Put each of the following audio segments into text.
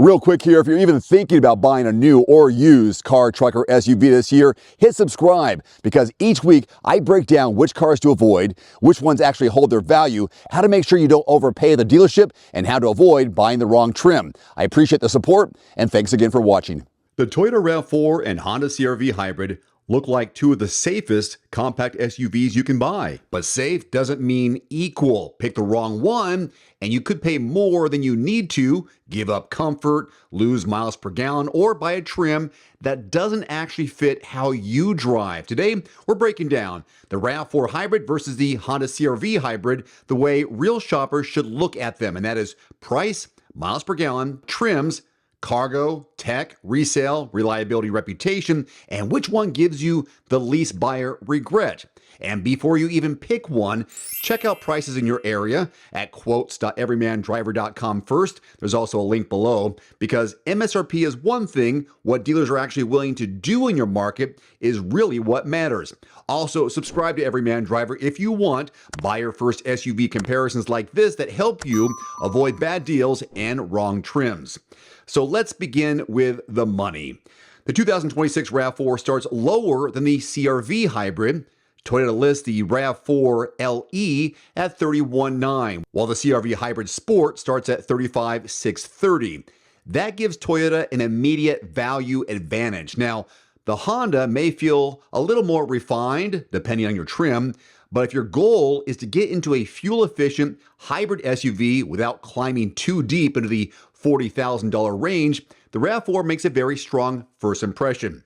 Real quick here, if you're even thinking about buying a new or used car, truck, or SUV this year, hit subscribe because each week I break down which cars to avoid, which ones actually hold their value, how to make sure you don't overpay at the dealership, and how to avoid buying the wrong trim. I appreciate the support, and thanks again for watching. The Toyota RAV4 and Honda CR-V Hybrid look like two of the safest compact SUVs you can buy. But safe doesn't mean equal. Pick the wrong one, and you could pay more than you need to, give up comfort, lose miles per gallon, or buy a trim that doesn't actually fit how you drive. Today, we're breaking down the RAV4 Hybrid versus the Honda CR-V Hybrid, the way real shoppers should look at them, and that is price, miles per gallon, trims, cargo, tech, resale, reliability, reputation, and which one gives you the least buyer regret. And before you even pick one, check out prices in your area at quotes.everymandriver.com first. There's also a link below because MSRP is one thing. What dealers are actually willing to do in your market is really what matters. Also, subscribe to Everyman Driver if you want buyer first SUV comparisons like this that help you avoid bad deals and wrong trims. So let's begin with the money. The 2026 RAV4 starts lower than the CR-V Hybrid. Toyota lists the RAV4 LE at $31,900, while the CR-V Hybrid Sport starts at $35,630. That gives Toyota an immediate value advantage. Now, the Honda may feel a little more refined depending on your trim, but if your goal is to get into a fuel-efficient hybrid SUV without climbing too deep into the $40,000 range, the RAV4 makes a very strong first impression.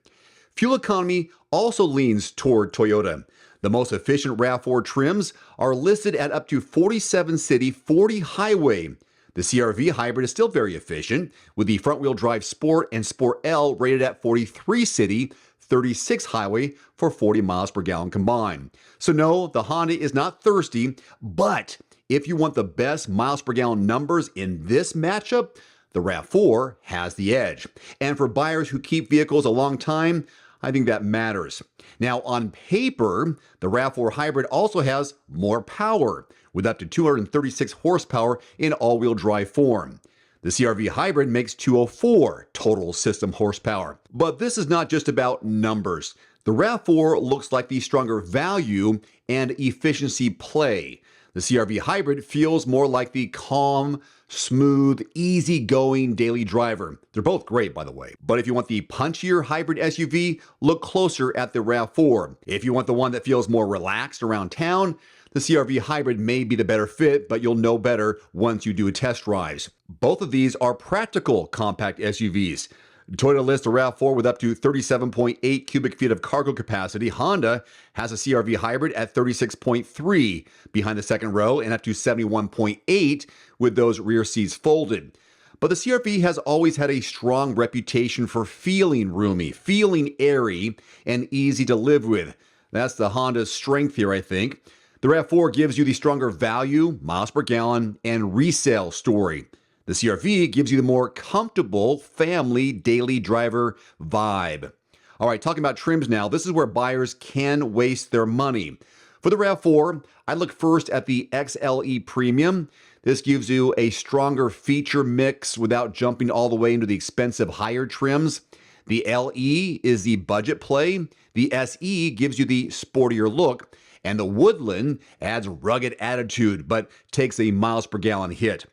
Fuel economy also leans toward Toyota. The most efficient RAV4 trims are listed at up to 47 city, 40 highway. The CR-V Hybrid is still very efficient, with the front-wheel drive Sport and Sport L rated at 43 city, 36 highway for 40 miles per gallon combined. So no, the Honda is not thirsty, but if you want the best miles per gallon numbers in this matchup, the RAV4 has the edge. And for buyers who keep vehicles a long time, I think that matters. Now, on paper, the RAV4 Hybrid also has more power, with up to 236 horsepower in all-wheel drive form. The CR-V Hybrid makes 204 total system horsepower. But this is not just about numbers. The RAV4 looks like the stronger value and efficiency play. The CR-V Hybrid feels more like the calm, smooth, easygoing daily driver. They're both great, by the way. But if you want the punchier hybrid SUV, look closer at the RAV4. If you want the one that feels more relaxed around town, the CR-V Hybrid may be the better fit, but you'll know better once you do test drives. Both of these are practical compact SUVs. Toyota lists the RAV4 with up to 37.8 cubic feet of cargo capacity. Honda has a CR-V Hybrid at 36.3 behind the second row and up to 71.8 with those rear seats folded. But the CR-V has always had a strong reputation for feeling roomy, feeling airy, and easy to live with. That's the Honda's strength here, I think. The RAV4 gives you the stronger value, miles per gallon, and resale story. The CR-V gives you the more comfortable family daily driver vibe. All right, talking about trims now, this is where buyers can waste their money. For the RAV4, I look first at the XLE Premium. This gives you a stronger feature mix without jumping all the way into the expensive higher trims. The LE is the budget play. The SE gives you the sportier look. And the Woodland adds rugged attitude, but takes a miles per gallon hit.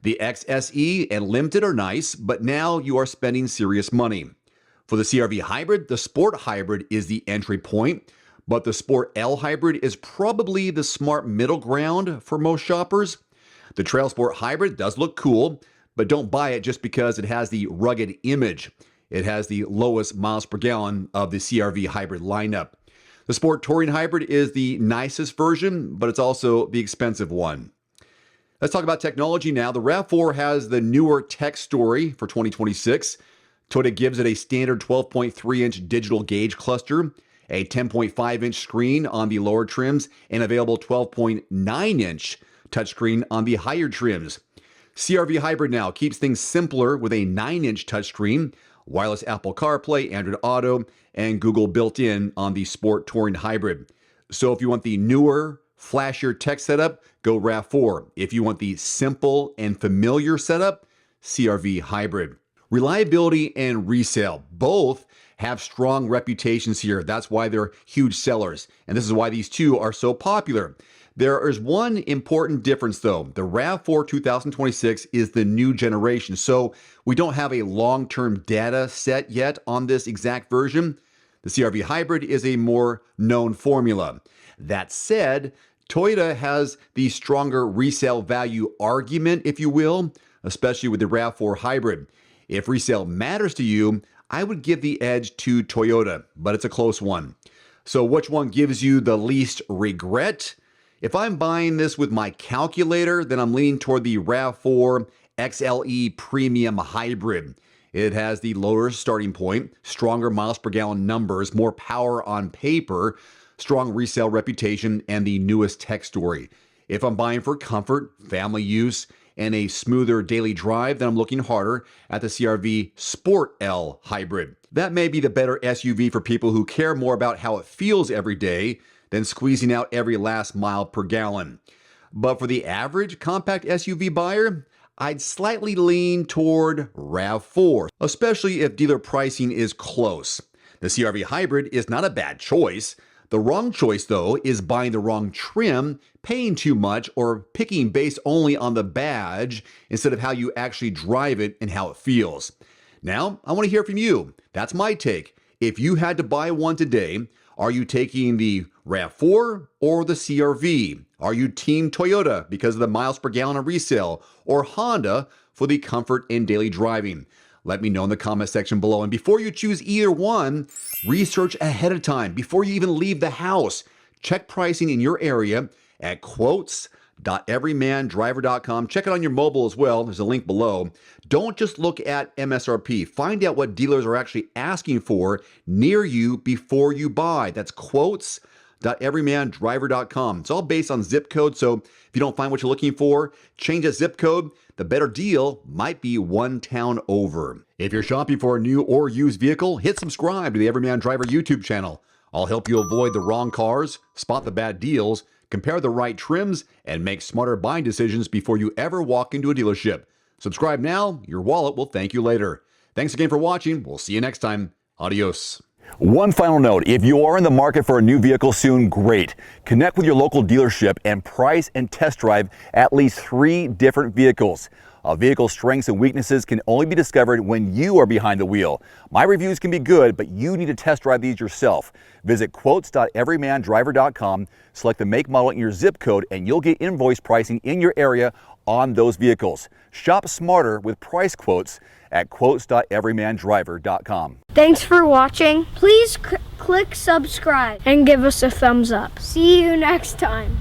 The XSE and Limited are nice, but now you are spending serious money. For the CR-V Hybrid, the Sport Hybrid is the entry point, but the Sport L Hybrid is probably the smart middle ground for most shoppers. The Trail Sport Hybrid does look cool, but don't buy it just because it has the rugged image. It has the lowest miles per gallon of the CR-V Hybrid lineup. The Sport Touring Hybrid is the nicest version, but it's also the expensive one. Let's talk about technology now. The RAV4 has the newer tech story for 2026. Toyota gives it a standard 12.3-inch digital gauge cluster, a 10.5-inch screen on the lower trims, and available 12.9-inch touchscreen on the higher trims. CR-V Hybrid now keeps things simpler with a 9-inch touchscreen, wireless Apple CarPlay, Android Auto, and Google built-in on the Sport Touring Hybrid. So if you want the newer, flashier tech setup, go RAV4. If you want the simple and familiar setup, CR-V Hybrid. Reliability and resale both have strong reputations here. That's why they're huge sellers. And this is why these two are so popular. There is one important difference though. The RAV4 2026 is the new generation. So we don't have a long-term data set yet on this exact version. The CR-V Hybrid is a more known formula. That said, Toyota has the stronger resale value argument, if you will, especially with the RAV4 Hybrid. If resale matters to you, I would give the edge to Toyota, but it's a close one. So which one gives you the least regret? If I'm buying this with my calculator, then I'm leaning toward the RAV4 XLE Premium Hybrid. It has the lower starting point, stronger miles per gallon numbers, more power on paper, strong resale reputation, and the newest tech story. If I'm buying for comfort, family use, and a smoother daily drive, then I'm looking harder at the CR-V Sport L Hybrid. That may be the better SUV for people who care more about how it feels every day than squeezing out every last mile per gallon. But for the average compact SUV buyer, I'd slightly lean toward RAV4, especially if dealer pricing is close. The CR-V Hybrid is not a bad choice. The wrong choice, though, is buying the wrong trim, paying too much, or picking based only on the badge instead of how you actually drive it and how it feels. Now, I want to hear from you. That's my take. If you had to buy one today, are you taking the RAV4 or the CR-V? Are you team Toyota because of the miles per gallon of resale, or Honda for the comfort and daily driving? Let me know in the comment section below. And before you choose either one, research ahead of time. Before you even leave the house, check pricing in your area at quotes.everymandriver.com. Check it on your mobile as well. There's a link below. Don't just look at MSRP. Find out what dealers are actually asking for near you before you buy. That's quotes.everymandriver.com. It's all based on zip code, so if you don't find what you're looking for, change that zip code. The better deal might be one town over. If you're shopping for a new or used vehicle, hit subscribe to the Everyman Driver YouTube channel. I'll help you avoid the wrong cars, spot the bad deals, compare the right trims, and make smarter buying decisions before you ever walk into a dealership. Subscribe now, your wallet will thank you later. Thanks again for watching. We'll see you next time. Adios. One final note, if you are in the market for a new vehicle soon, great. Connect with your local dealership and price and test drive at least 3 different vehicles. A vehicle's strengths and weaknesses can only be discovered when you are behind the wheel. My reviews can be good, but you need to test drive these yourself. Visit quotes.everymandriver.com, select the make, model, and your zip code, and you'll get invoice pricing in your area on those vehicles. Shop smarter with price quotes at quotes.everymandriver.com. Thanks for watching. Please click subscribe and give us a thumbs up. See you next time.